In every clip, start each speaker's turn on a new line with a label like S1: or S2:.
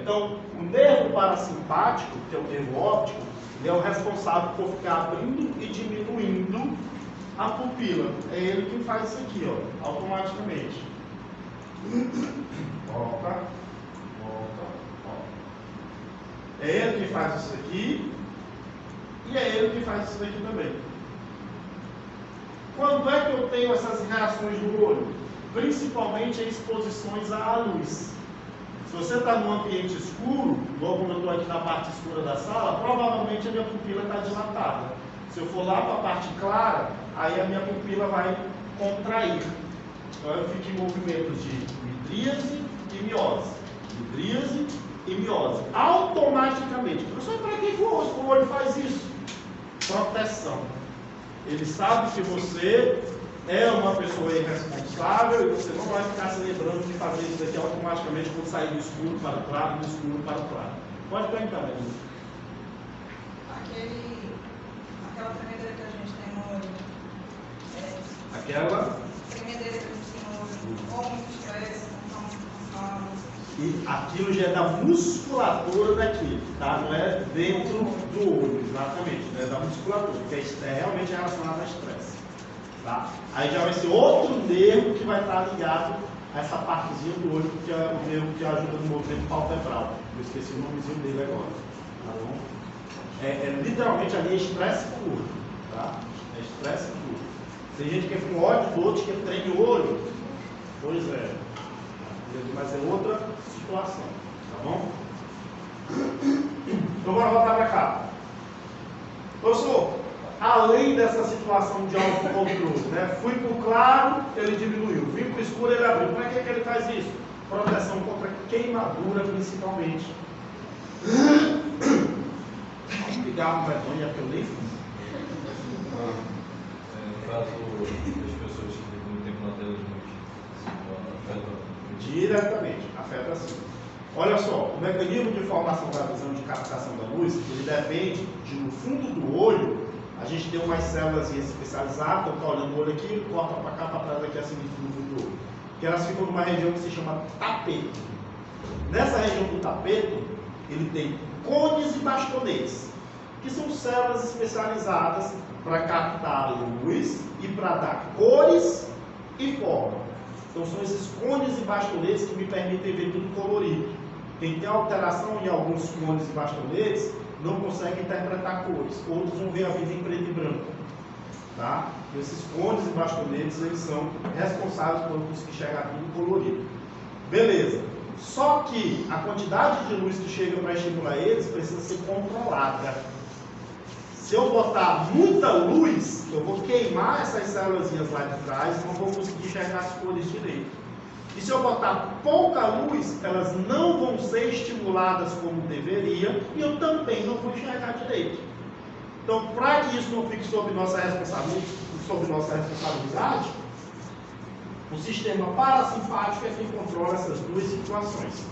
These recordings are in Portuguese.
S1: Então, o nervo parasimpático, que é o nervo óptico, ele é o responsável por ficar abrindo e diminuindo a pupila. É ele que faz isso aqui, ó, automaticamente. Volta, volta, volta. É ele que faz isso aqui e é ele que faz isso daqui também. Quando é que eu tenho essas reações do olho? Principalmente em exposições à luz. Se você está num ambiente escuro, igual como eu estou aqui na parte escura da sala, provavelmente a minha pupila está dilatada. Se eu for lá para a parte clara, aí a minha pupila vai contrair. Então eu fico em movimentos de midríase e miose. Midríase e miose. Automaticamente. Professor, para que o olho faz isso? Proteção. Ele sabe que você é uma pessoa irresponsável e você não vai ficar se lembrando de fazer isso daqui automaticamente quando sair do escuro para o claro, do escuro para o claro. Pode perguntar, né?
S2: Aquela tremedeira que a gente tem no olho.
S1: Aquela?
S2: Tremedeira que a gente tem no olho. Ou muito estresse,
S1: e aquilo já é da musculatura daqui, tá? Não é dentro do olho, exatamente, né? Da musculatura, que é realmente relacionado a estresse, tá? Aí já vai ser outro nervo que vai estar ligado a essa partezinha do olho, que é o nervo que ajuda no movimento palpebral. Eu esqueci o nomezinho dele agora, tá bom? Literalmente ali é estresse puro, tá? É estresse puro. Tem gente que é com ódio do outro, que treme o olho. Pois é. Mas é outra situação, tá bom? Então bora voltar para cá. Professor, além dessa situação de autocontrole, né? Fui para o claro, ele diminuiu. Vim para o escuro, ele abriu. Para que ele faz isso? Proteção contra queimadura, principalmente. Cigarro medonha que eu nem fiz.
S3: No caso das pessoas que ficam muito tempo na tela de noite, afeta
S1: diretamente, afeta sim. Olha só, o mecanismo de formação da visão de captação da luz, ele depende de, no fundo do olho, a gente tem umas células especializadas, eu estou olhando o olho aqui, corta para cá, para trás, aqui assim, no fundo do olho. Que elas ficam numa região que se chama tapeto. Nessa região do tapeto, ele tem cones e bastonetes, que são células especializadas para captar luz e para dar cores e forma. Então são esses cones e bastonetes que me permitem ver tudo colorido. Quem tem alteração em alguns cones e bastonetes não consegue interpretar cores. Outros vão ver a vida em preto e branco. Tá? Esses cones e bastonetes, eles são responsáveis por conseguir enxergar tudo colorido. Beleza. Só que a quantidade de luz que chega para estimular eles precisa ser controlada. Se eu botar muita luz, eu vou queimar essas células lá de trás e não vou conseguir enxergar as cores direito. E se eu botar pouca luz, elas não vão ser estimuladas como deveria e eu também não vou enxergar direito. Então, para que isso não fique sob nossa responsabilidade, o sistema parasimpático é quem controla essas duas situações.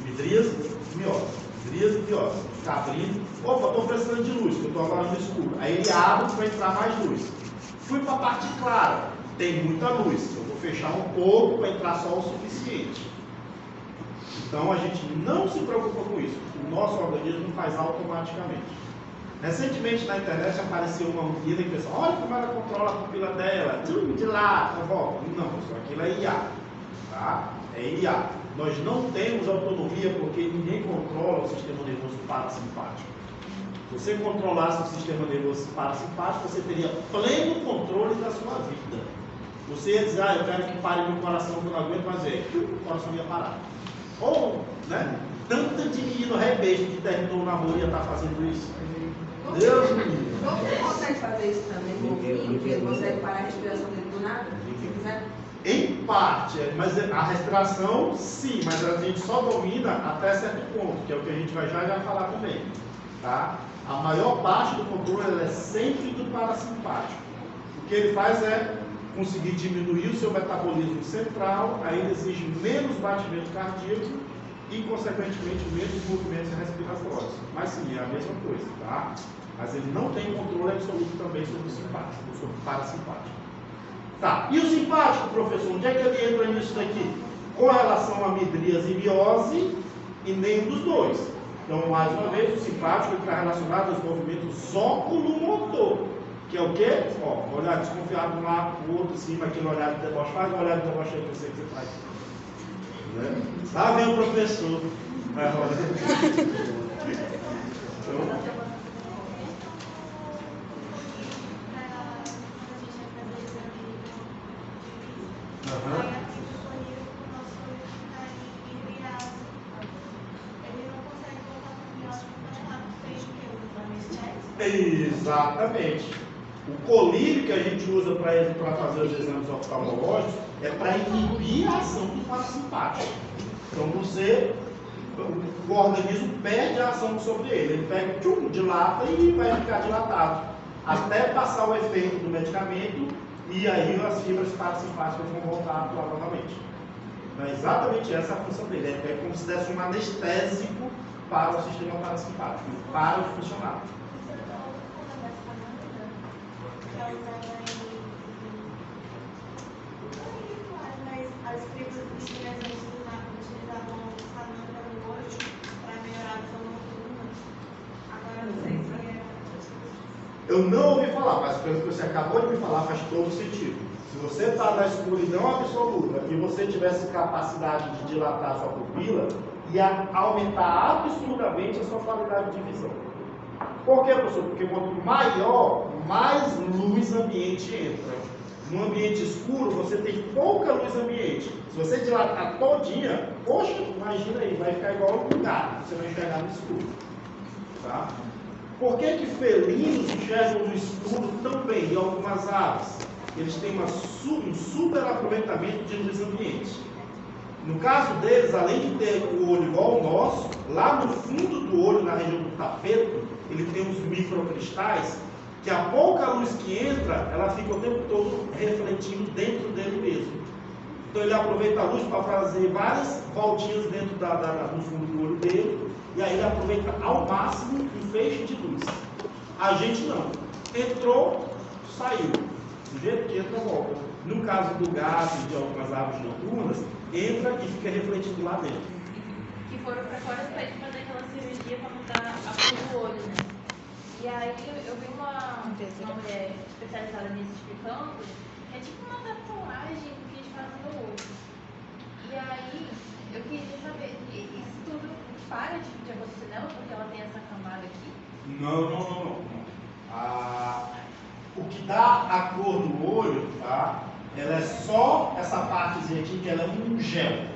S1: Midríase e miose. Midríase e miose. Fica abrindo. Opa, estou precisando de luz, porque eu estou agora no escuro. Aí ele abre para entrar mais luz. Fui para a parte clara. Tem muita luz. Eu vou fechar um pouco para entrar só o suficiente. Então a gente não se preocupa com isso. O nosso organismo faz automaticamente. Recentemente na internet apareceu uma menina que pensou, olha como ela controla a pupila dela, de lá, tá bom. Não, pessoal, aquilo é IA, tá? É IA. Nós não temos autonomia porque ninguém controla o sistema nervoso parasimpático. Se você controlasse o sistema nervoso parasimpático, você teria pleno controle da sua vida. Você ia dizer, eu quero que pare meu coração, que eu não aguento mais ver. O coração ia parar. Ou, né? Tanta de menino rebeijo que terminou o namoro ia estar fazendo isso. Deus me livre.
S4: Você consegue fazer isso também com o filho, que ele consegue parar a respiração dele do nada? Se quiser?
S1: Em parte, mas a respiração sim, mas a gente só domina até certo ponto, que é o que a gente vai já falar também. Tá? A maior parte do controle é sempre do parasimpático. O que ele faz é conseguir diminuir o seu metabolismo central, aí ele exige menos batimento cardíaco e, consequentemente, menos movimentos respiratórios. Mas sim, é a mesma coisa, tá? Mas ele não tem controle absoluto também sobre o simpático, sobre o parasimpático. Tá, e o simpático, professor, onde é que ele entra nisso daqui? Com relação a midríase e miose, e nenhum dos dois. Então, mais uma vez, o simpático está relacionado aos movimentos óculo-motor, que é o quê? Ó, olhar desconfiado de um lado, o outro em cima, aquele olhar de deboche. Faz um olhar de deboche aí que eu sei que você faz. Né? Lá vem o professor. Vai rolar. Então, exatamente. O colírio que a gente usa para fazer os exames oftalmológicos é para inibir a ação do parasimpático. Então o organismo perde a ação sobre ele. Ele pega, dilata e vai ficar dilatado. Até passar o efeito do medicamento e aí as fibras parasimpáticas vão voltar a atuar novamente. Então, é exatamente essa a função dele. É como se desse um anestésico para o sistema parasimpático, para de funcionar.
S5: As tribos chinesas utilizavam sananda no olho para melhorar a visão noturna. Agora não sei se é.
S1: Eu não ouvi falar, mas pelo que você acabou de me falar, faz todo sentido. Se você está na escuridão absoluta e você tivesse capacidade de dilatar a sua pupila, ia aumentar absurdamente a sua qualidade de visão. Por quê, professor? Porque quanto maior, mais luz ambiente entra. No ambiente escuro, você tem pouca luz ambiente. Se você dilatar todinha, poxa, imagina aí, vai ficar igual um gato, você vai enxergar no escuro. Tá? Por que felinos enxergam no escuro tão bem, e algumas aves? Eles têm um super aproveitamento de luz ambiente. No caso deles, além de ter o olho igual ao nosso, lá no fundo do olho, na região do tapeto, ele tem uns microcristais, que a pouca luz que entra, ela fica o tempo todo refletindo dentro dele mesmo. Então ele aproveita a luz para fazer várias voltinhas dentro no fundo do olho dele, e aí ele aproveita ao máximo um feixe de luz. A gente não. Entrou, saiu. Do jeito que entra, volta. No caso do gato e de algumas aves noturnas, entra e fica refletindo lá dentro.
S6: Que foram para fora para fazer aquela cirurgia para mudar a cor do olho, né? E aí eu vi uma mulher especializada nisso explicando que é tipo uma tatuagem que eles fazem no olho. E aí eu queria saber, isso tudo para de acontecer nela porque ela tem essa camada aqui?
S1: Não. O que dá a cor do olho, tá? Ela é só essa partezinha aqui, que ela é um gel.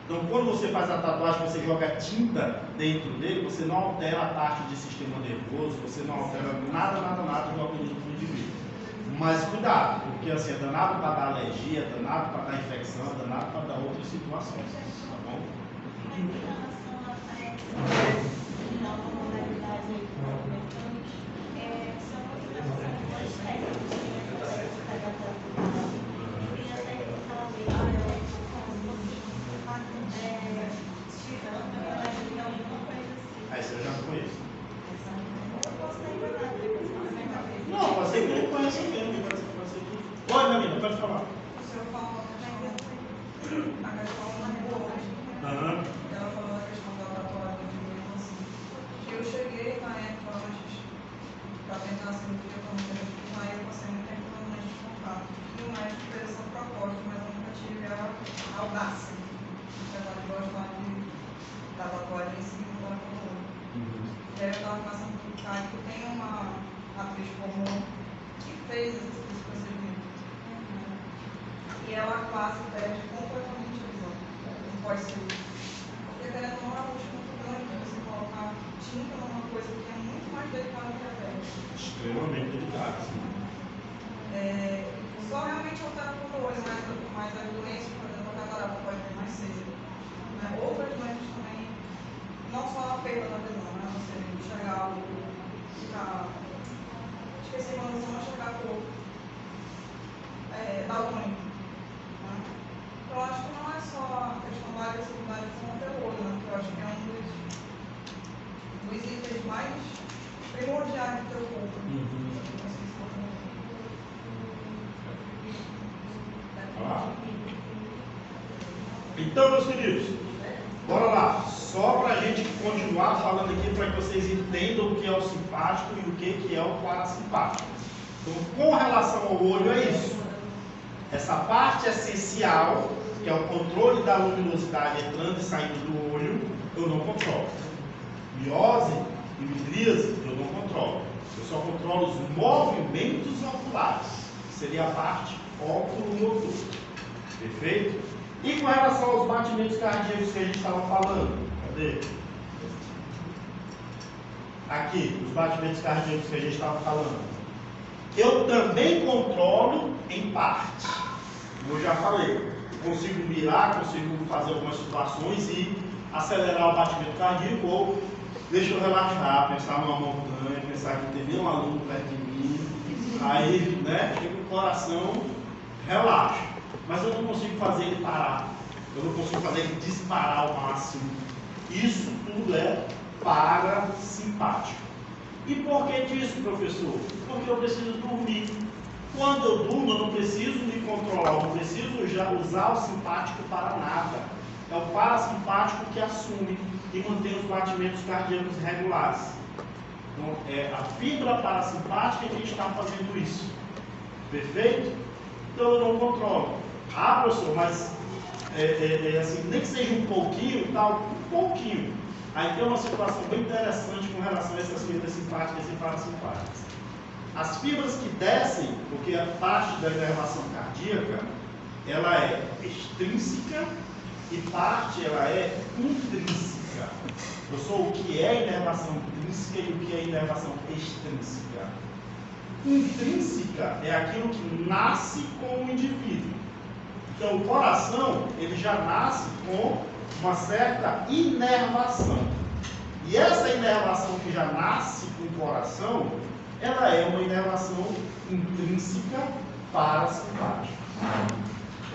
S1: Então, quando você faz a tatuagem, você joga tinta dentro dele, você não altera a parte de sistema nervoso, você não altera nada do organismo do indivíduo. Mas cuidado, porque assim, é danado para dar alergia, é danado para dar infecção, é danado para dar outras situações, tá bom?
S5: Em relação a essa nova modalidade mecânica, são outras técnicas
S1: Essa eu já conheço.
S5: Eu posso estar enganada, depois você
S1: Não, pode ser que ele conheça mesmo, pode ser que... Oi, minha amiga, pode falar.
S2: O senhor falou a questão do olho.
S1: Aham.
S2: Ela falou a questão da tatuagem de mesmo assim. Eu cheguei na época antes para tentar a cirurgia como terapia, aí eu passei muito tempo no médico de contato. E o médico fez essa proposta, mas eu nunca tive a audácia, apesar de gostar da tatuagem em si, não era como olho. E aí eu estava passando por um cara que tem uma atriz comum que fez esse procedimento. E ela quase perde completamente a visão, não pode ser. Porque querendo ou não, é um luxo muito grande você colocar tinta numa coisa que é muito mais delicada que a pele.
S1: Extremamente delicado, sim.
S2: Só realmente altera o olho, mas as doenças, por exemplo, a catarata pode ter mais cedo. Né? Outras doenças também, não só a perda da visão, né? Você enxergar algo, ficar. Esqueci uma noção, não enxergar a cor. Daltônico. Né? Então, acho que não é só a questão da agressividade com o olho, né? Que eu acho que é um dos itens mais primordiais do teu corpo.
S1: Então, meus queridos, bora lá. Só continuar falando aqui para que vocês entendam o que é o simpático e o que é o parasimpático. Então, com relação ao olho, é isso. Essa parte essencial, que é o controle da luminosidade entrando e saindo do olho, eu não controlo. Miose e midríase, eu não controlo. Eu só controlo os movimentos oculares, que seria a parte óculo-motor. Perfeito? E com relação aos batimentos cardíacos que a gente estava falando? Cadê? Aqui, os batimentos cardíacos que a gente estava falando. Eu também controlo em parte. Como eu já falei, eu consigo mirar, consigo fazer algumas situações e acelerar o batimento cardíaco, ou deixa eu relaxar, pensar numa montanha, pensar que tem um aluno perto de mim, aí, né, chega o coração, relaxa. Mas eu não consigo fazer ele parar, eu não consigo fazer ele disparar ao máximo. Isso tudo é parasimpático. E por que disso, professor? Porque eu preciso dormir. Quando eu durmo, eu não preciso me controlar, eu não preciso já usar o simpático para nada. É o parasimpático que assume e mantém os batimentos cardíacos regulares. Então, é a fibra parasimpática que está fazendo isso. Perfeito? Então, eu não controlo. Ah, professor, mas assim, nem que seja um pouquinho e tal, um pouquinho. Aí tem uma situação bem interessante com relação a essas fibras simpáticas e parasimpáticas. As fibras que descem, porque a parte da inervação cardíaca, ela é extrínseca e parte ela é intrínseca. Professor, o que é inervação intrínseca e o que é inervação extrínseca? Intrínseca é aquilo que nasce com o indivíduo. Então, o coração, ele já nasce com uma certa inervação. E essa inervação que já nasce com o coração, ela é uma inervação intrínseca parasimpática.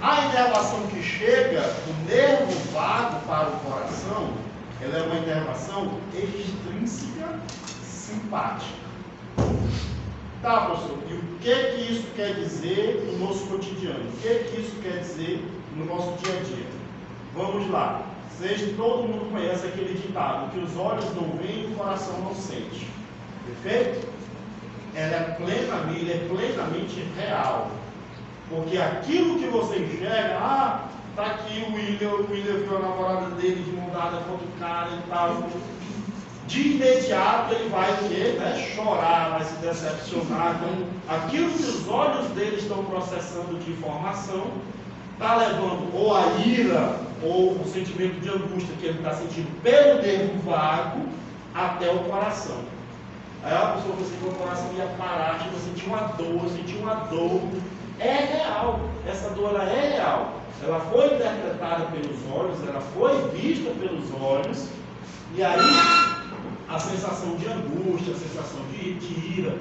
S1: A inervação que chega do nervo vago para o coração, ela é uma inervação extrínseca simpática. Tá, professor, e o que isso quer dizer no nosso cotidiano? O que isso quer dizer no nosso dia a dia? Vamos lá. Todo mundo conhece aquele ditado, que os olhos não veem e o coração não sente. Perfeito? Ele é plenamente real. Porque aquilo que você enxerga, tá aqui o William viu a namorada dele de mão dada com outro cara e tal. De imediato ele vai chorar, vai se decepcionar. Então, aquilo que os olhos dele estão processando de informação está levando ou a ira ou o sentimento de angústia que ele está sentindo pelo nervo vago até o coração. Aí a pessoa pensou que o coração ia parar, tipo, eu senti uma dor. É real, essa dor ela é real. Ela foi interpretada pelos olhos, ela foi vista pelos olhos, e aí a sensação de angústia, a sensação de ira,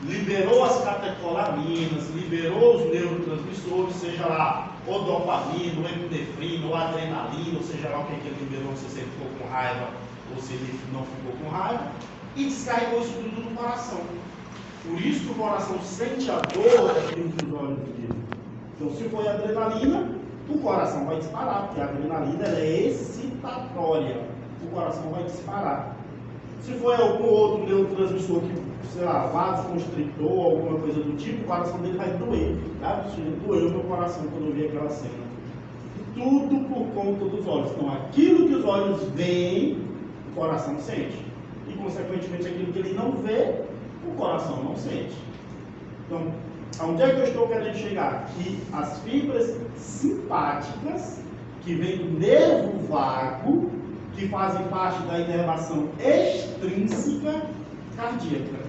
S1: liberou as catecolaminas, liberou os neurotransmissores, seja lá ou dopamina, ou epinefrina, ou adrenalina, ou seja lá o que ele liberou, se ele ficou com raiva ou se ele não ficou com raiva, e descarregou isso tudo no coração. Por isso que o coração sente a dor daquilo que os olhos viram. Então, se for adrenalina, o coração vai disparar, porque a adrenalina ela é excitatória. O coração vai disparar. Se for algum outro neurotransmissor que, sei lá, vasoconstritor ou alguma coisa do tipo, o coração dele vai doer. Tá? Doeu meu coração quando eu vi aquela cena. Tudo por conta dos olhos. Então, aquilo que os olhos veem, o coração sente. E, consequentemente, aquilo que ele não vê, o coração não sente. Então, aonde é que eu estou querendo chegar? Que as fibras simpáticas, que vêm do nervo vago, que fazem parte da inervação extrínseca cardíaca.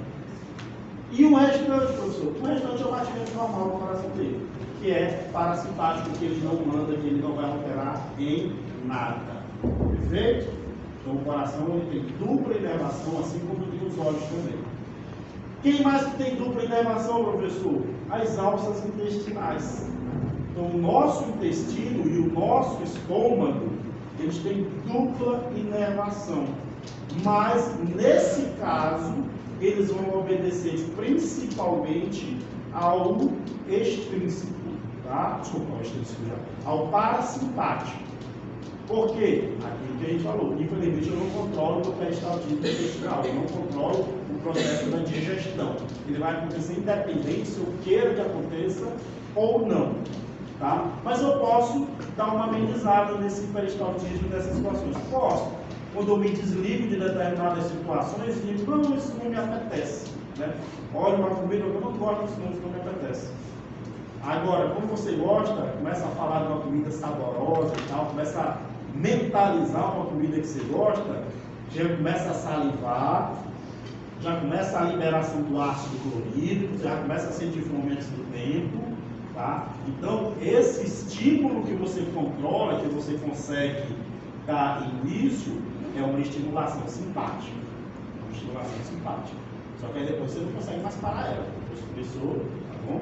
S1: E o restante, professor? O restante é o batimento normal do coração dele, que é parasimpático, que ele não manda, que ele não vai alterar em nada. Perfeito? Então o coração ele tem dupla inervação, assim como tem os olhos também. Quem mais que tem dupla inervação, professor? As alças intestinais. Então o nosso intestino e o nosso estômago, eles têm dupla inervação. Mas, nesse caso, eles vão obedecer principalmente ao extrínseco, tá? Desculpa, ao extrínseco já. Ao parasimpático. Por quê? Aquilo que a gente falou. Infelizmente eu não controlo o peristaltismo intestinal, eu não controlo o processo da digestão. Ele vai acontecer independente se eu quero que aconteça ou não. Tá? Mas eu posso dar uma amenizada nesse peristaltismo, nessas situações. Posso. Quando eu me desligo de determinadas situações, eu digo, não, isso não me apetece. Né? Olha uma comida, eu não gosto disso, não me apetece. Agora, como você gosta, começa a falar de uma comida saborosa e tal, começa a mentalizar uma comida que você gosta, já começa a salivar, já começa a liberação do ácido clorídrico, já começa a sentir fome antes do tempo. Tá? Então, esse estímulo que você controla, que você consegue dar início, é uma estimulação simpática. Uma estimulação simpática. Só que aí depois você não consegue mais parar ela. Depois começou, tá bom?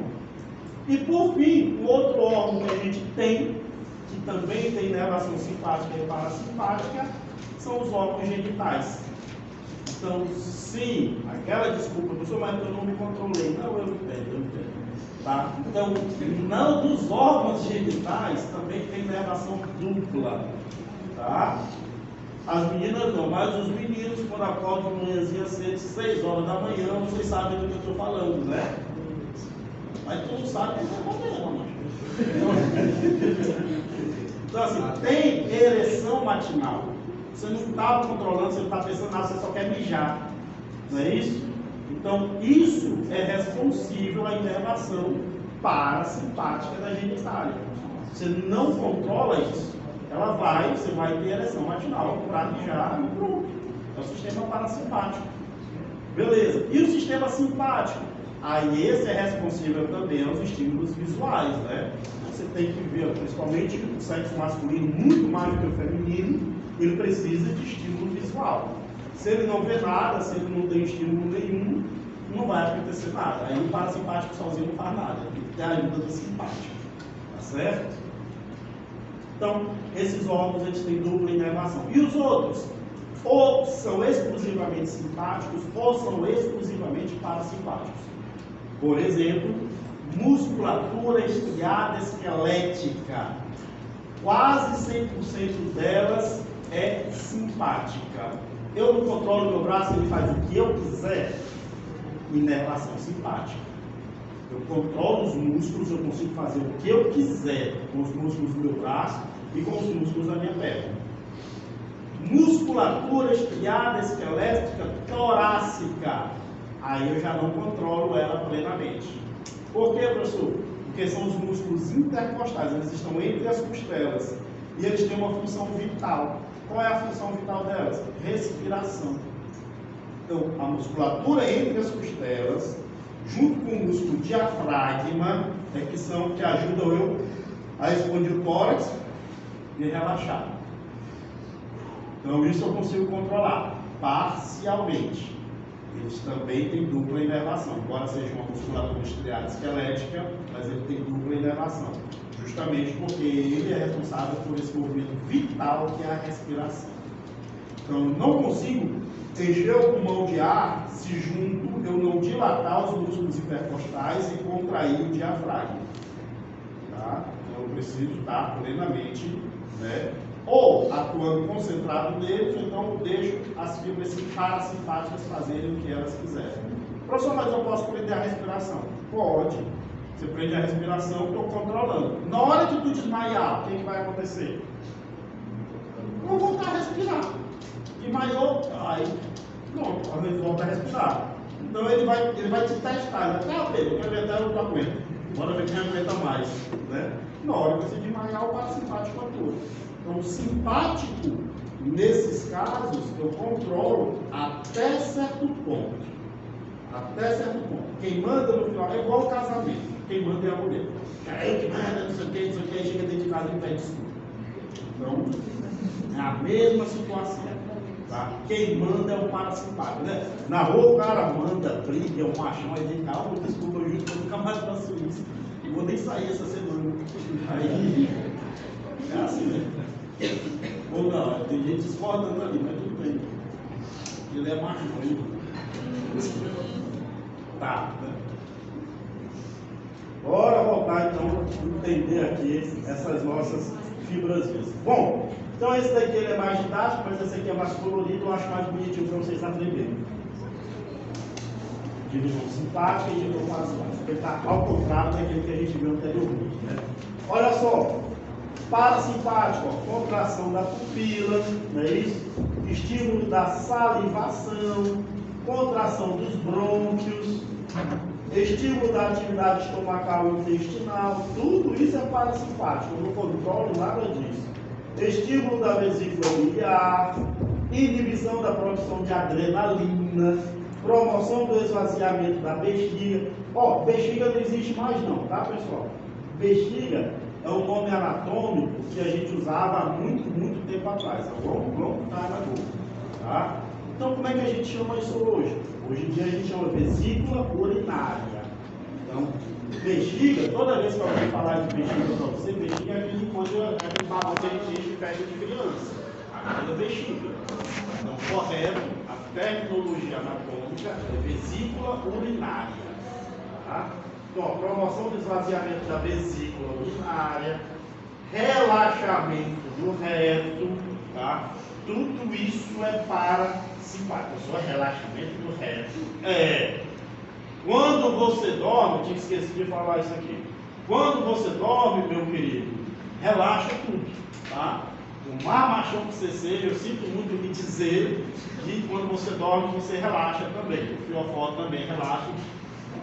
S1: E por fim, o outro órgão que a gente tem, que também tem inervação simpática e parasimpática, são os órgãos genitais. Então, se aquela desculpa, professor, mas eu não me controlei. Não, eu entendo. Tá? Então, não dos órgãos genitais também tem inervação dupla. Tá? As meninas não, mas os meninos, quando acordam de manhãzinha cedo, 6 horas da manhã, vocês sabem do que eu estou falando, né? Mas tu não sabe o que está acontecendo, Então, assim, tem ereção matinal. Você não está controlando, você não está pensando nada, você só quer mijar. Não é isso? Então, isso é responsível à inervação parasimpática da genitália. Você não controla isso. Ela vai, você vai ter ereção matinal para mijar e pronto. É o sistema parasimpático. Beleza. E o sistema simpático? Aí esse é responsível também aos estímulos visuais, né? Você tem que ver, principalmente o sexo masculino, muito mais do que o feminino, ele precisa de estímulo visual. Se ele não vê nada, se ele não tem estímulo nenhum, não vai acontecer nada. Aí o parasimpático sozinho não faz nada, tem que ter a ajuda do simpático. Tá certo? Então, esses órgãos eles têm dupla inervação. E os outros? Ou são exclusivamente simpáticos, ou são exclusivamente parasimpáticos. Por exemplo, musculatura estriada esquelética. Quase 100% delas é simpática. Eu não controlo meu braço, ele faz o que eu quiser. Inervação simpática. Eu controlo os músculos, eu consigo fazer o que eu quiser com os músculos do meu braço e com os músculos da minha perna. Musculatura estriada esquelética torácica. Aí eu já não controlo ela plenamente. Por quê, professor? Porque são os músculos intercostais, eles estão entre as costelas e eles têm uma função vital. Qual é a função vital delas? Respiração. Então, a musculatura entre as costelas, junto com o músculo diafragma, que ajudam eu a expandir o tórax e relaxar. Então, isso eu consigo controlar parcialmente. Eles também têm dupla inervação, embora seja uma musculatura estriada esquelética, mas ele tem dupla inervação, justamente porque ele é responsável por esse movimento vital que é a respiração. Então, eu não consigo encher o pulmão de ar se junto eu não dilatar os músculos intercostais e contrair o diafragma. Tá? Então, eu preciso estar plenamente, né, ou atuando concentrado neles, ou então deixo as fibras parasimpáticas fazerem o que elas quiserem. Professor, mas eu posso prender a respiração? Pode. Você prende a respiração, estou controlando. Na hora que tu desmaiar, o que vai acontecer? Eu vou voltar a respirar. Desmaiou, aí pronto, a gente volta a respirar. Então ele vai te testar. Ele vai até eu quero ver até eu aguento. Bora ver quem aguenta mais. Né? Na hora que você desmaiar, o parasimpático atua. Então, o simpático, nesses casos, eu controlo até certo ponto. Até certo ponto. Quem manda no final é igual ao casamento. Quem manda é a mulher. Eu que manda, não sei o que, aí chega dentro de casa e pede desculpa. Então, é a mesma situação. Tá? Quem manda é o parasimpático. Né? Na rua o cara manda, briga, é um machão, aí diz, calma, desculpa, eu nunca mais faço isso. Não vou nem sair essa semana. Aí, é assim, né? Ou não, tem gente discordando ali, mas tudo bem. Ele é machão. Tá, né? Bora voltar então a entender aqui essas nossas fibrazinhas. Bom, então esse daqui ele é mais didático, mas esse aqui é mais colorido, eu acho mais bonitinho para vocês aprenderem. Divisão simpática e divisão parasimpática. Ele está ao contrário daquele que a gente viu anteriormente. Né? Olha só, parasimpático, ó, contração da pupila, não é isso? Estímulo da salivação, contração dos brônquios, estímulo da atividade estomacal e intestinal, tudo isso é parasimpático, eu não controlo nada disso. Estímulo da vesícula biliar, inibição da produção de adrenalina, promoção do esvaziamento da bexiga. Ó, bexiga não existe mais não, tá pessoal? Bexiga é um nome anatômico que a gente usava há muito tempo atrás, há long time ago, tá? Então como é que a gente chama isso hoje? Hoje em dia a gente chama vesícula urinária. Então, bexiga, toda vez que alguém falar de bexiga para você, bexiga é aquele barro que a gente pega de criança. Aquela bexiga. Então, correto, a terminologia anatômica é vesícula urinária. Tá? Então, promoção do esvaziamento da vesícula urinária, relaxamento do reto, tá? Tudo isso é parasimpático. Só relaxamento do reto. Quando você dorme, eu tinha esquecido de falar isso aqui. Quando você dorme, meu querido, relaxa tudo, tá? O mais machão que você seja, eu sinto muito lhe dizer que quando você dorme, você relaxa também. O fiofó também relaxa,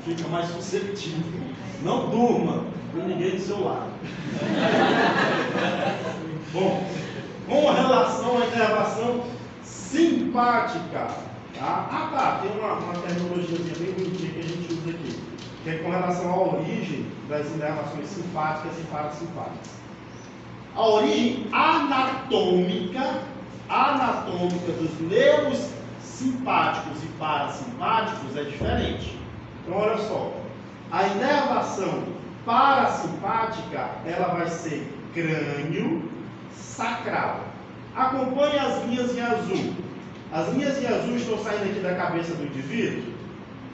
S1: fica mais suscetível. Não durma com ninguém do seu lado. Bom, com relação à inervação simpática, tá? Ah tá, tem uma terminologia bem bonitinha que a gente usa aqui, que é com relação à origem das inervações simpáticas e parasimpáticas. A origem anatômica dos nervos simpáticos e parasimpáticos é diferente. Então olha só, a inervação parasimpática ela vai ser crânio sacral. Acompanhe as linhas em azul. As linhas em azul estão saindo aqui da cabeça do indivíduo?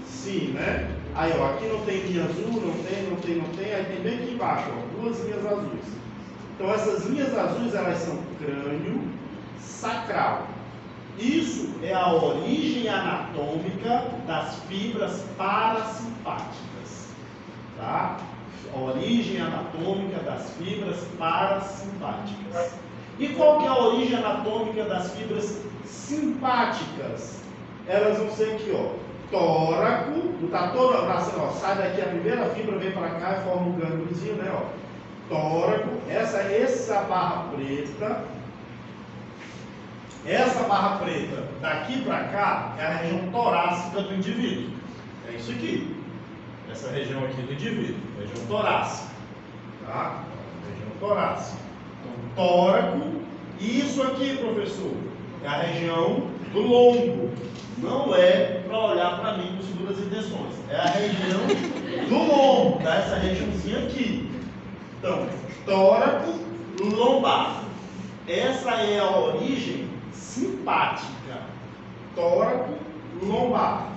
S1: Sim, né? Aí ó, aqui não tem linha azul, não tem, aí tem bem aqui embaixo, ó, 2 linhas azuis. Então essas linhas azuis elas são crânio sacral. Isso é a origem anatômica das fibras parasimpáticas, tá? A origem anatômica das fibras parasimpáticas. E qual que é a origem anatômica das fibras simpáticas? Elas vão ser aqui, ó, tóraco, não tá toda, ó, sai daqui a primeira fibra, vem para cá e forma um gângliozinho, né, ó. Tóraco, essa barra preta, daqui para cá é a região torácica do indivíduo. É isso aqui. Essa região aqui do indivíduo, região torácica. Tá? Região torácica. Então, tóraco. E isso aqui, professor, é a região do lombo. Não é para olhar para mim com segundas intenções. É a região do lombo, tá? Essa regiãozinha aqui. Então, tóraco lombar. Essa é a origem simpática. Tóraco lombar.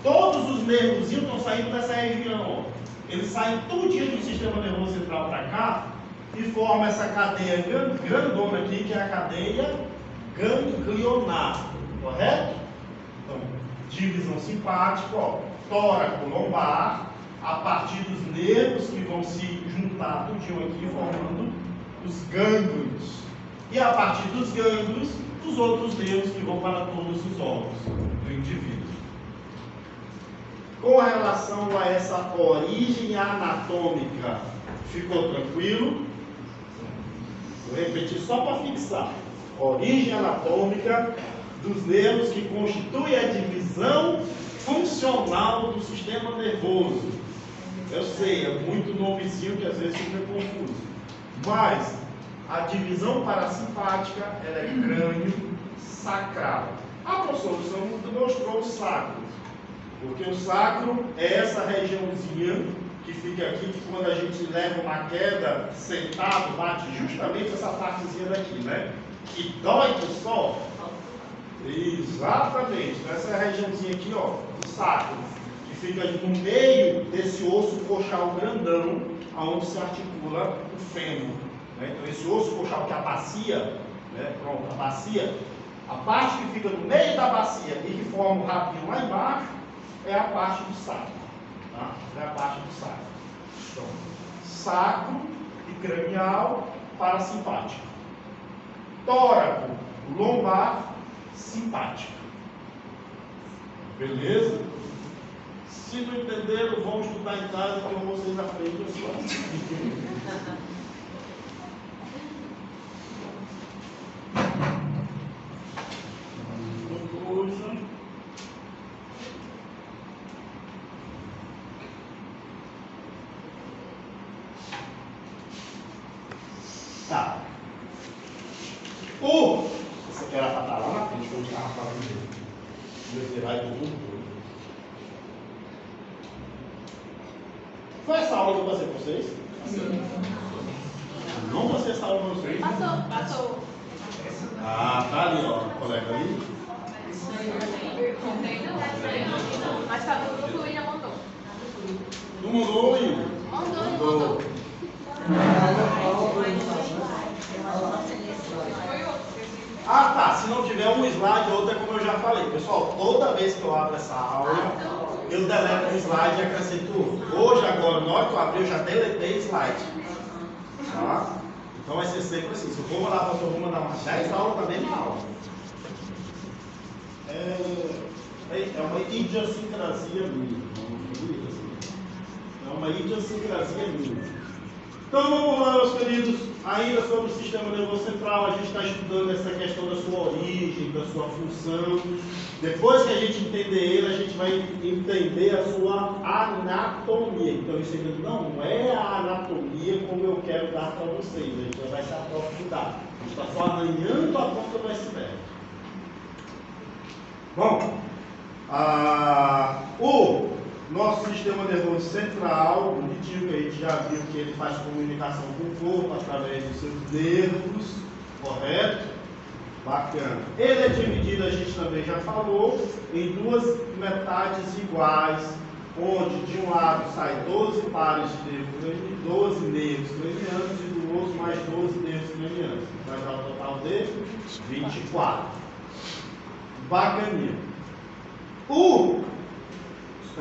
S1: Todos os nervos estão saindo dessa região. Ó. Eles saem tudinho do sistema nervoso central para cá e formam essa cadeia grandona aqui, que é a cadeia ganglionar. Correto? Então, divisão simpática, ó, tóraco lombar. A partir dos nervos que vão se juntar tudinho aqui, formando os gânglios. E a partir dos gânglios, os outros nervos que vão para todos os órgãos do indivíduo. Com relação a essa origem anatômica, ficou tranquilo? Vou repetir só para fixar. Origem anatômica dos nervos que constituem a divisão funcional do sistema nervoso. Eu sei, é muito nomezinho que às vezes fica confuso. Mas a divisão parasimpática ela é crânio sacral. A professora mostrou o sacro. Porque o sacro é essa regiãozinha que fica aqui, que quando a gente leva uma queda sentado, bate justamente essa partezinha daqui, né? Que dói que só. Exatamente. Então, essa é a regiãozinha aqui, ó, do sacro. Fica no meio desse osso coxal grandão, aonde se articula o fêmur, né? Então esse osso coxal, que é a bacia, né? Pronto, a bacia, a parte que fica no meio da bacia e que forma o rabinho lá embaixo, é a parte do sacro. Tá? É a parte do sacro. Então, sacro e cranial, parasimpático. Tóraco, lombar, simpático. Beleza? Se não entenderam, vão estudar em casa que eu vou vocês aprendem as coisas. Tá. Essa aqui era para estar lá na frente, que eu estava falando dele. Meu vai do mundo. Foi essa aula que eu passei para vocês? Não passei essa aula para vocês?
S6: Passou.
S1: Ah, tá ali, ó, o colega ali.
S6: Mas tá tudo que o William mandou.
S1: Não mandou, Will?
S6: Mandou.
S1: Ah, tá. Se não tiver um slide, outro é como eu já falei. Pessoal, toda vez que eu abro essa aula, eu deleto um slide e acrescento outro. Hoje, agora, na hora que eu abri, eu já deletei slide. Tá? Então vai ser sempre assim. Se eu for mandar para todo mundo, mandar umas 10 aulas na mesma aula. É uma idiosincrasia minha. É uma idiosincrasia minha. Então vamos lá, meus queridos, ainda sobre o sistema nervoso central, a gente está estudando essa questão da sua origem, da sua função. Depois que a gente entender ele, a gente vai entender a sua anatomia. Então isso ainda não é a anatomia como eu quero dar para vocês, a gente vai se aprofundar. A gente está só arranhando a ponta do iceberg. Bom, o nosso sistema nervoso central, bonitinho, que a gente já viu que ele faz comunicação com o corpo através dos seus nervos, correto? Bacana. Ele é dividido, a gente também já falou, em duas metades iguais, onde de um lado sai 12 pares de nervos, 12 nervos cranianos e do outro mais 12 nervos cranianos. Vai dar um total de 24. Bacaninha. Como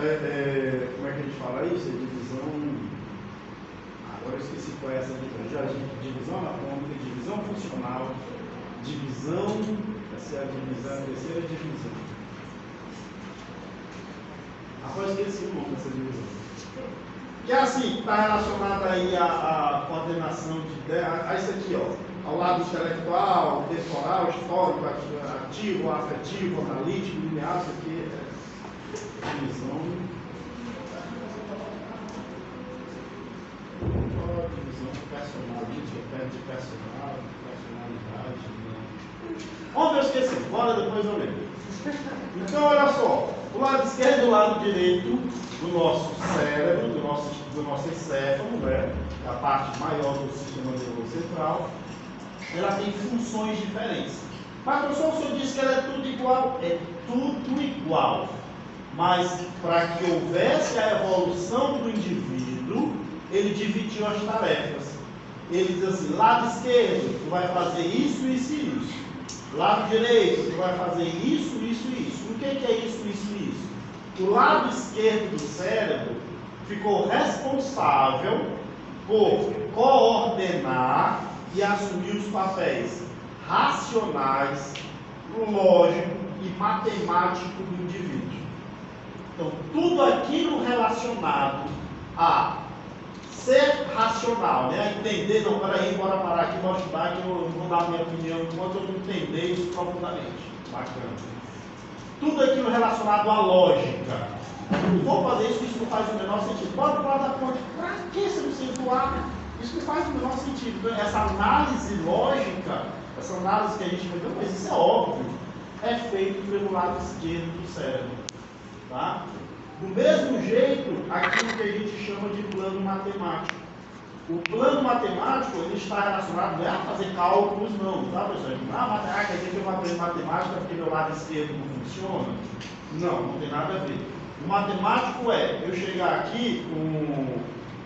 S1: é que a gente fala isso? É divisão. Agora eu esqueci qual é essa divisão. Divisão anatômica, divisão funcional, divisão. Essa é a divisão, a terceira divisão. Agora eu esqueci o nome dessa divisão. Que é assim, está relacionada aí à coordenação de ideia, a isso aqui, ó, ao lado intelectual, temporal, histórico, ativo, afetivo, analítico, linear, isso aqui é divisão personalidade, de personalidade, não. Onde eu esqueci? Bora depois eu lembro. Então, olha só, o lado esquerdo e o lado direito do nosso cérebro, do nosso encéfalo, né, a parte maior do sistema nervoso central, ela tem funções diferentes. Mas, professor, o senhor disse que ela é tudo igual? É tudo igual. Mas, para que houvesse a evolução do indivíduo, ele dividiu as tarefas. Ele diz assim, lado esquerdo, tu vai fazer isso, isso e isso. Lado direito, tu vai fazer isso, isso e isso. O que é isso, isso e isso? O lado esquerdo do cérebro ficou responsável por coordenar e assumir os papéis racionais, lógico e matemático do indivíduo. Então, tudo aquilo relacionado a ser racional, né? A entender, não, peraí, bora parar aqui, bora estudar, que eu vou dar a minha opinião enquanto eu não entender isso profundamente. Bacana. Tudo aquilo relacionado à lógica. Vou fazer isso, isso não faz o menor sentido. Bora dar conta. Para que você não se doar? Isso não faz o menor sentido. Então, essa análise lógica, essa análise que a gente vai ver, mas isso é óbvio, é feito pelo lado esquerdo do cérebro. Tá? Do mesmo jeito, aquilo que a gente chama de plano matemático. O plano matemático, ele está relacionado não é a fazer cálculos, não, tá, pessoal? Quer dizer que eu aprendo matemática porque meu lado esquerdo não funciona? Não, não tem nada a ver. O matemático é eu chegar aqui com,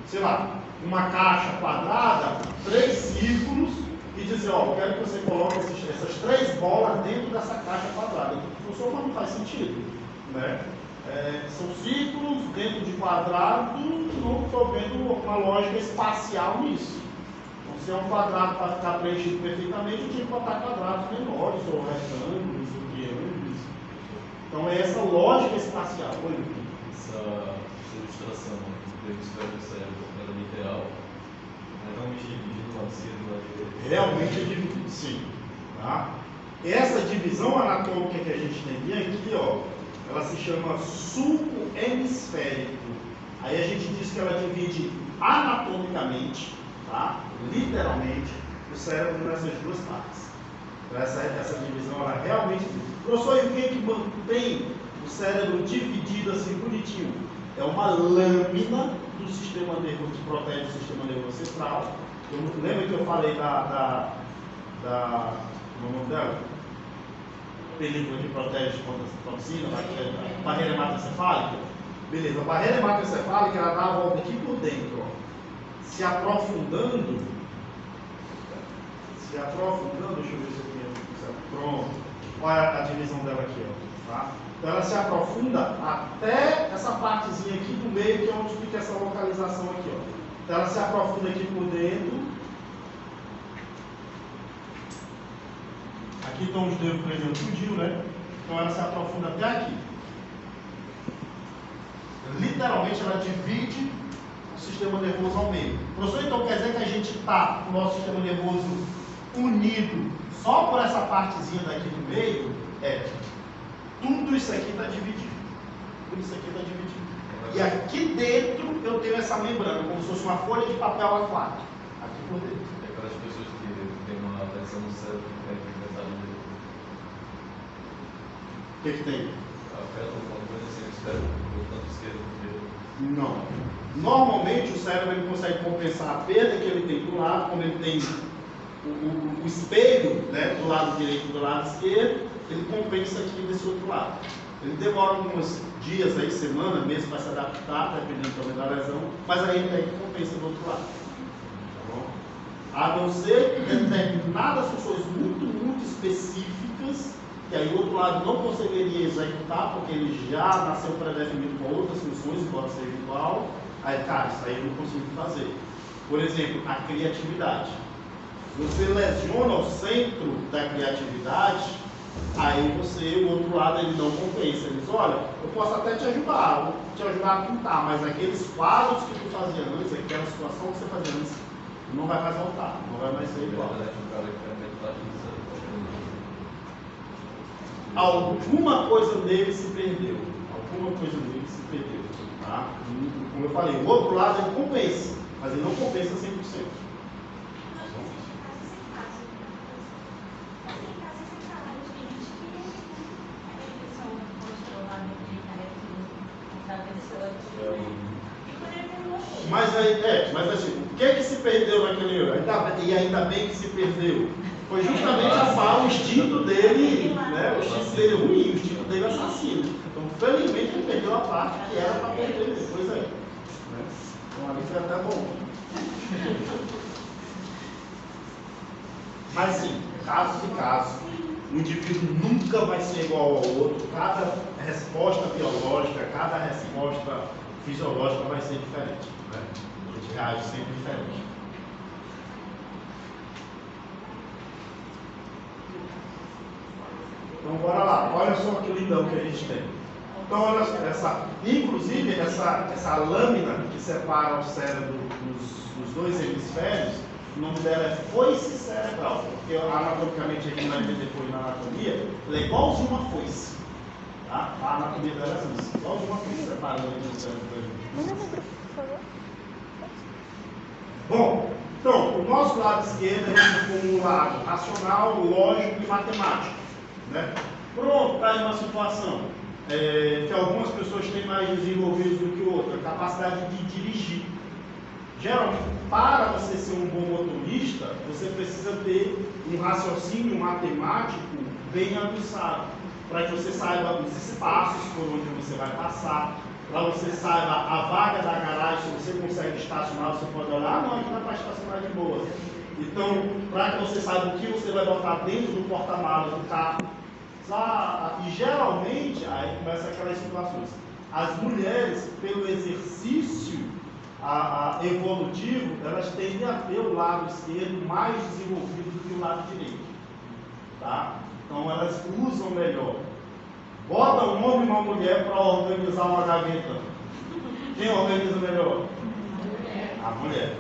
S1: sei lá, uma caixa quadrada, 3 círculos, e dizer, ó, eu quero que você coloque essas 3 bolas dentro dessa caixa quadrada. Professor, mas não faz sentido, né? São círculos dentro de quadrado, não estou vendo uma lógica espacial nisso. Então, se é um quadrado para ficar preenchido perfeitamente, eu tinha que botar quadrados menores, ou retângulos, ou triângulos. Então, é essa lógica espacial.
S3: Essa ilustração do hemisfério do cérebro, ela é literal, é realmente dividido do lado esquerdo e do lado direito.
S1: Realmente é dividido, sim. Tá? Essa divisão anatômica que a gente tem aqui, ó, ela se chama sulco hemisférico. Aí a gente diz que ela divide anatomicamente, tá? Literalmente, o cérebro nessas duas partes. Então, essa divisão ela realmente divide. Professor, e o que mantém o cérebro dividido assim bonitinho? É uma lâmina do sistema nervoso que protege o sistema nervoso central. Lembra que eu falei da como é o nome dela? Película que protege contra a toxina, a barreira hematoencefálica? Beleza, a barreira hematoencefálica ela dá a volta aqui por dentro, ó. Se aprofundando, deixa eu ver se aqui pronto. Olha a divisão dela aqui, ó, tá? Então ela se aprofunda até essa partezinha aqui do meio, que é onde fica essa localização aqui, ó. Então ela se aprofunda aqui por dentro. Aqui estão os dedos prendendo tudinho, né? Então ela se aprofunda até aqui. Literalmente ela divide o sistema nervoso ao meio. Professor, então quer dizer que a gente está com o nosso sistema nervoso unido só por essa partezinha daqui do meio? Tudo isso aqui está dividido. Tudo isso aqui está dividido. E aqui dentro eu tenho essa membrana, como se fosse uma folha de papel A4. Aqui por dentro.
S3: É aquelas pessoas que têm uma lesão no cérebro que tem metade dele.
S1: O que tem?
S3: Afeta alguma coisa assim no cérebro, tanto esquerdo quanto direito.
S1: Não. Normalmente o cérebro ele consegue compensar a perda que ele tem do lado, como ele tem o espelho, né, do lado direito e do lado esquerdo, ele compensa aqui desse outro lado. Ele demora alguns dias, aí, semana, mês para se adaptar, dependendo também da lesão, mas aí ele tem que compensa do outro lado. Tá bom? A não ser que determinadas funções muito específicas, que aí o outro lado não conseguiria executar, porque ele já nasceu pré-definido com outras funções, embora seja igual, aí, cara, isso aí eu não consigo fazer. Por exemplo, a criatividade. Você lesiona o centro da criatividade, aí o outro lado ele não compensa. Ele diz, olha, eu posso até te ajudar a pintar, mas aqueles quadros que tu fazia antes, aquela situação que você fazia antes, não vai mais voltar, não vai mais ser igual. Alguma coisa nele se perdeu. Tá? Como eu falei, o outro lado ele compensa, mas ele não compensa 100%. Mas assim, o que se perdeu naquele ano? E ainda bem que se perdeu. Foi justamente o instinto dele, né? O instinto dele ruim, o instinto dele assassino. Então, felizmente, ele perdeu a parte que era para perder depois aí. Né? Então, ali foi até bom. Mas sim, caso de caso, o indivíduo nunca vai ser igual ao outro. Cada resposta biológica, cada resposta fisiológica vai ser diferente. Né? A gente reage sempre diferente. Então, bora lá. Olha só que lindão que a gente tem. Então, olha inclusive, essa lâmina que separa o cérebro dos dois hemisférios, o nome dela é foice cerebral, porque anatomicamente aqui vai ver depois na anatomia, ela é igualzinho uma foice. Tá? A anatomia dela é isso, igualzinho uma foice separando o cérebro. Bom, então, o nosso lado esquerdo a gente tem um lado racional, lógico e matemático. Né? Pronto, está em uma situação que algumas pessoas têm mais desenvolvidos do que outras, a capacidade de dirigir. Geralmente, para você ser um bom motorista, você precisa ter um raciocínio matemático bem aguçado, para que você saiba os espaços por onde você vai passar, para você saiba a vaga da garagem, se você consegue estacionar, você pode olhar, não, aqui dá para estacionar de boa. Então, para que você saiba o que você vai botar dentro do porta-malas do carro. E geralmente, aí começa aquelas situações. As mulheres, pelo exercício evolutivo, elas tendem a ter o lado esquerdo mais desenvolvido do que o lado direito. Tá? Então elas usam melhor. Bota um homem e uma mulher para organizar uma gaveta. Quem organiza melhor? A mulher.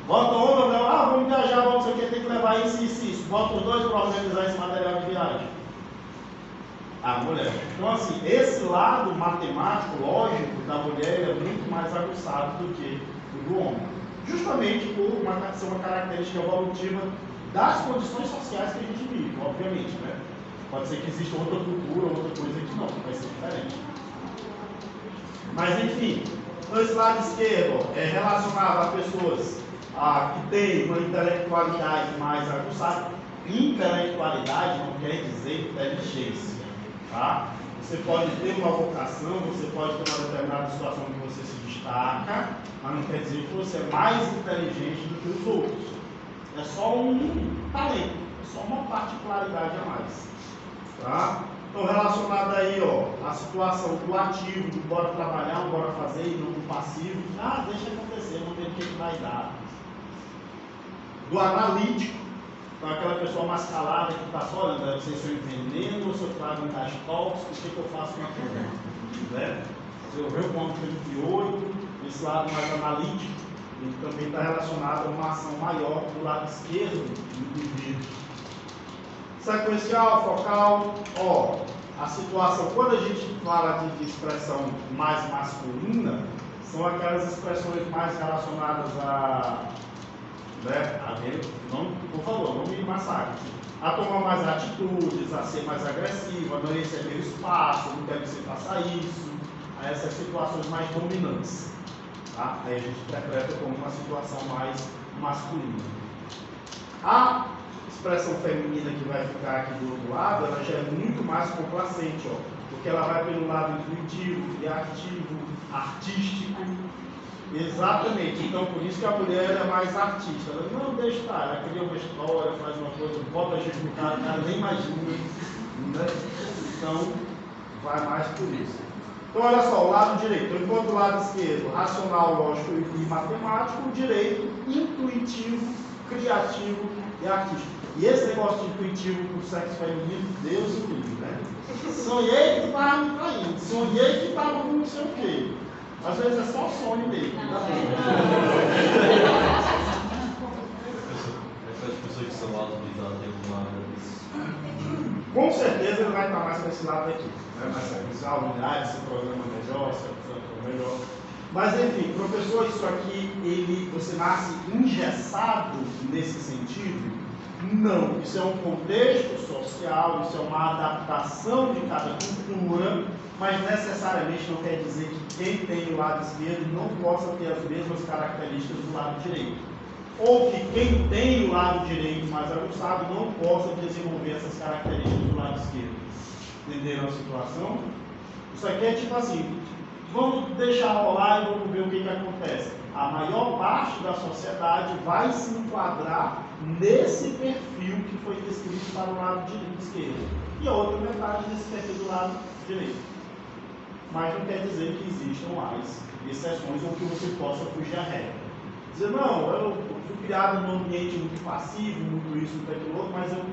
S1: Bota um homem e uma mulher, vamos viajar, vamos sei o que, tem que levar isso e isso. Bota os dois para organizar esse material de viagem. A mulher. Então assim, esse lado matemático, lógico, da mulher é muito mais aguçado do que o do homem. Justamente por ser uma característica evolutiva das condições sociais que a gente vive, obviamente, né? Pode ser que exista outra cultura, outra coisa que não, vai ser diferente. Mas enfim, então esse lado esquerdo é relacionado a pessoas que têm uma intelectualidade mais aguçada. Intelectualidade não quer dizer inteligência. Tá? Você pode ter uma vocação, você pode ter uma determinada situação que você se destaca, mas não quer dizer que você é mais inteligente do que os outros. É só um talento, é só uma particularidade a mais. Tá? Então, relacionado aí, a situação do ativo, do bora trabalhar, bora fazer, e não do passivo. Deixa acontecer, vamos ver o que vai dar. Do analítico. Então, aquela pessoa mais calada que está só olhando, não sei se eu entendendo ou se eu trago um gás tóxico, o que eu faço com aquilo, né? Eu vejo o ponto 38, esse lado mais analítico, ele também está relacionado a uma ação maior do lado esquerdo do indivíduo. Sequencial, focal, a situação, quando a gente fala de expressão mais masculina, são aquelas expressões mais relacionadas a por favor, não me massacre. A tomar mais atitudes, a ser mais agressiva, a não receber espaço, não quero que você faça isso, a essas situações mais dominantes. Tá? Aí a gente interpreta como uma situação mais masculina. A expressão feminina que vai ficar aqui do outro lado, ela já é muito mais complacente, porque ela vai pelo lado intuitivo, criativo, artístico. Exatamente, então por isso que a mulher é mais artista. Ela não deixa estar, ela cria uma história, faz uma coisa, bota a gente no cara, o cara nem imagina, né? Então vai mais por isso. Então olha só, o lado direito, enquanto o lado esquerdo, racional, lógico e matemático, o direito, intuitivo, criativo e artístico. E esse negócio de intuitivo para o sexo feminino, Deus o livre, né? Sonhei que estava me traindo, sonhei que estava com não sei o quê. Às vezes é só o sonho dele.
S3: Essas pessoas que são autorizadas em alguma área disso.
S1: Com certeza ele vai estar mais para esse lado aqui. Né? Mais sequencial, unidade, se programa melhor, se programa melhor. Mas enfim, professor, isso aqui, você nasce engessado nesse sentido? Não. Isso é um contexto social, isso é uma adaptação de cada cultura, mas necessariamente não quer dizer que quem tem o lado esquerdo não possa ter as mesmas características do lado direito. Ou que quem tem o lado direito mais aguçado não possa desenvolver essas características do lado esquerdo. Entenderam a situação? Isso aqui é tipo assim, vamos deixar rolar e vamos ver o que acontece. A maior parte da sociedade vai se enquadrar nesse perfil que foi descrito para o lado esquerdo. E a outra metade desse perfil do lado direito. Mas não quer dizer que existam mais exceções ou que você possa fugir à regra. Dizer, não, eu fui criado num ambiente muito passivo, muito isso, muito aquilo outro, mas eu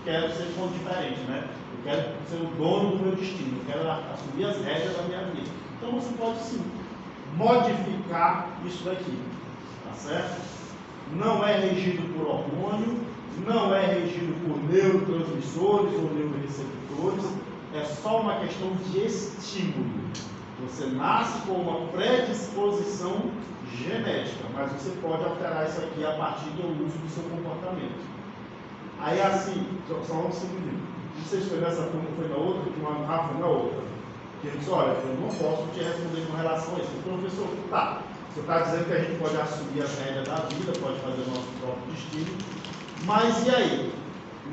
S1: quero ser um pouco diferente, né? Eu quero ser o dono do meu destino, eu quero assumir as regras da minha vida. Então você pode sim modificar isso daqui, tá certo? Não é regido por hormônio, não é regido por neurotransmissores ou neuroreceptores, é só uma questão de estímulo. Você nasce com uma predisposição genética, mas você pode alterar isso aqui a partir do uso do seu comportamento. Aí assim, só um segundinho. Não sei se foi nessa turma ou foi na outra, que uma foi na outra. Que ele disse, olha, eu não posso te responder com relação a isso. O professor, você está dizendo que a gente pode assumir as regras da vida, pode fazer o nosso próprio destino, mas e aí?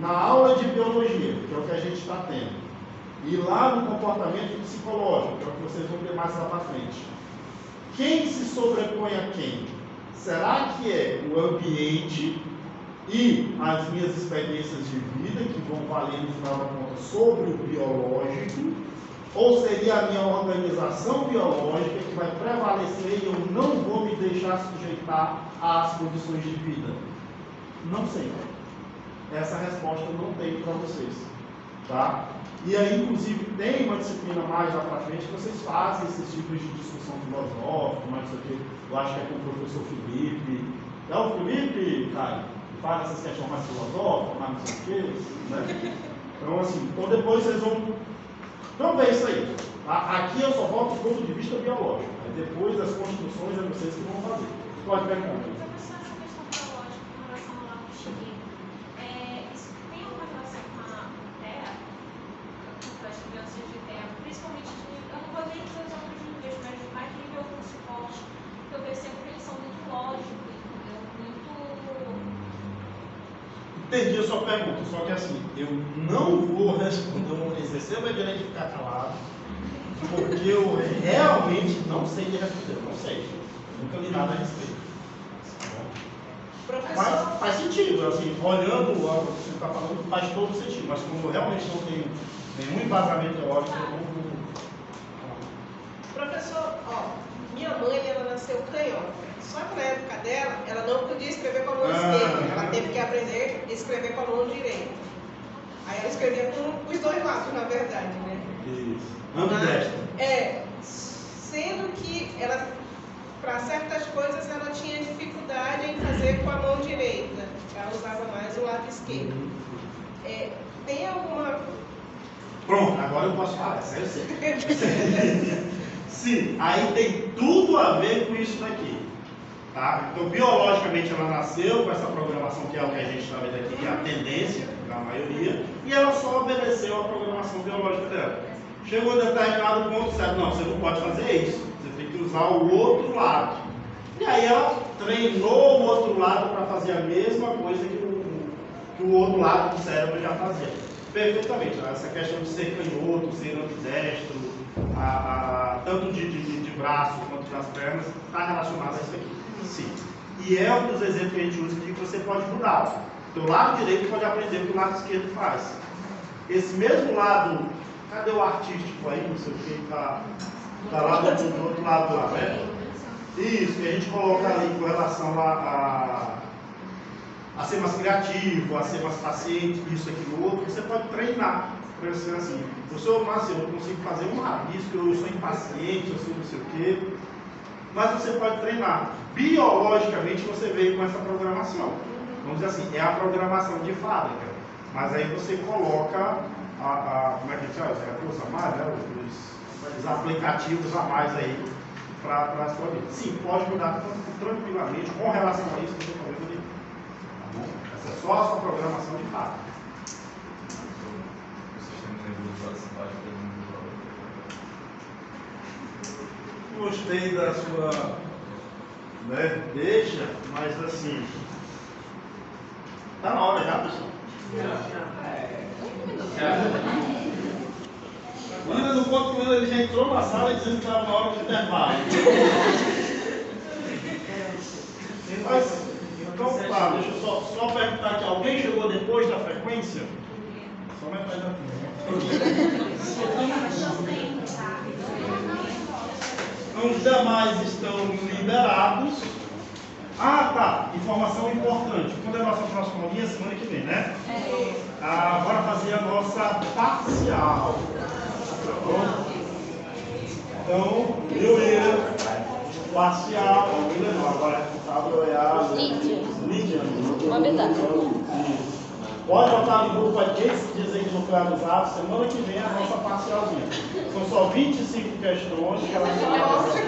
S1: Na aula de biologia, que é o que a gente está tendo, E lá no comportamento psicológico, que é o que vocês vão ver mais lá para frente. Quem se sobrepõe a quem? Será que é o ambiente e as minhas experiências de vida, que vão valer no final da conta sobre o biológico, ou seria a minha organização biológica que vai prevalecer e eu não vou me deixar sujeitar às condições de vida? Não sei. Essa resposta eu não tenho para vocês. Tá? E aí, inclusive, tem uma disciplina mais lá para frente que vocês fazem esses tipos de discussão filosófica, mas isso aqui, eu acho que é com o professor Felipe. É o Felipe, Caio? Faz essas questões mais filosóficas, mais não sei o quê, né? Então, assim, então depois vocês vão ver isso aí. Aqui eu só volto do ponto de vista biológico. Aí depois das construções é vocês que vão fazer. Pode perguntar.
S5: Professor, essa questão biológica com relação ao lápis chiquinho, isso tem alguma relação com a terra? Com as crianças de terra, principalmente eu não vou nem dizer os outros níveis, mas mais nível com suporte, que eu percebo que eles são muito lógicos, entendeu? Muito.
S1: Entendi a sua pergunta, só que assim, eu não vou responder uma vez, você vai direito de ficar calado, porque eu realmente não sei de responder, eu não sei, nunca li nada a respeito. Mas faz sentido, assim, olhando o que você está falando, faz todo sentido, mas como eu realmente não tenho nenhum embasamento teórico, eu não vou.
S7: Professor, minha mãe, ela nasceu canhota. Só que na época dela, ela não podia escrever com a mão esquerda. Ela teve que aprender a escrever com a mão direita. Aí ela escrevia com os dois lados, na verdade, né?
S1: Isso. Ambidestro.
S7: Sendo que ela, para certas coisas, ela tinha dificuldade em fazer com a mão direita. Ela usava mais o lado esquerdo. Tem alguma...
S1: Pronto, agora eu posso falar, essa eu sei. Sim, aí tem tudo a ver com isso daqui. Tá? Então, biologicamente, ela nasceu com essa programação, que é o que a gente está vendo aqui, que é a tendência, da maioria, e ela só obedeceu a programação biológica dela. Chegou a determinado ponto, certo? Não, você não pode fazer isso, você tem que usar o outro lado. E aí ela treinou o outro lado para fazer a mesma coisa que o outro lado do cérebro já fazia. Perfeitamente, essa questão de ser canhoto, ser ambidestro, tanto de braço quanto das pernas, está relacionado a isso aqui. Sim. E é um dos exemplos que a gente usa aqui que você pode mudar. O lado direito pode aprender o que o lado esquerdo faz. Esse mesmo lado, cadê o artístico aí, não sei o que, está lá do outro lado lá, né? Isso, que a gente coloca ali com relação a ser mais criativo, a ser mais paciente, isso, aquilo, outro, você pode treinar. Por exemplo, assim, eu sou Márcio, eu consigo fazer um rabisco, eu sou impaciente, eu sou não sei o quê, mas você pode treinar. Biologicamente você veio com essa programação. Vamos dizer assim, é a programação de fábrica. Mas aí você coloca como é que chama? Os recursos a mais, né? Os aplicativos a mais aí para a sua vida. Sim, pode mudar tranquilamente com relação a isso, não tem problema nenhum. Tá bom? Essa é só a sua programação de fábrica. Gostei da sua, né, deixa, mas assim, tá na hora já, pessoal? O Lila não conta com ele já entrou na sala dizendo que estava na hora de intervalo. Mas, então tá, deixa eu só perguntar aqui, alguém chegou depois da frequência? Só metade da turma. Então, os demais estão liberados. Ah, tá. Informação importante. Quando é a nossa próxima aulinha? Semana que vem, né? Bora fazer a nossa parcial. Tá bom? Então, parcial. Não, agora é a Lídia.
S8: Uma verdade.
S1: Pode botar no grupo aí quem se diz aí que não foi avisado. Semana que vem é a nossa parcialzinha. São só 25 questões que ela tem que fazer.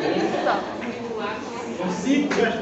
S1: São 5 questões.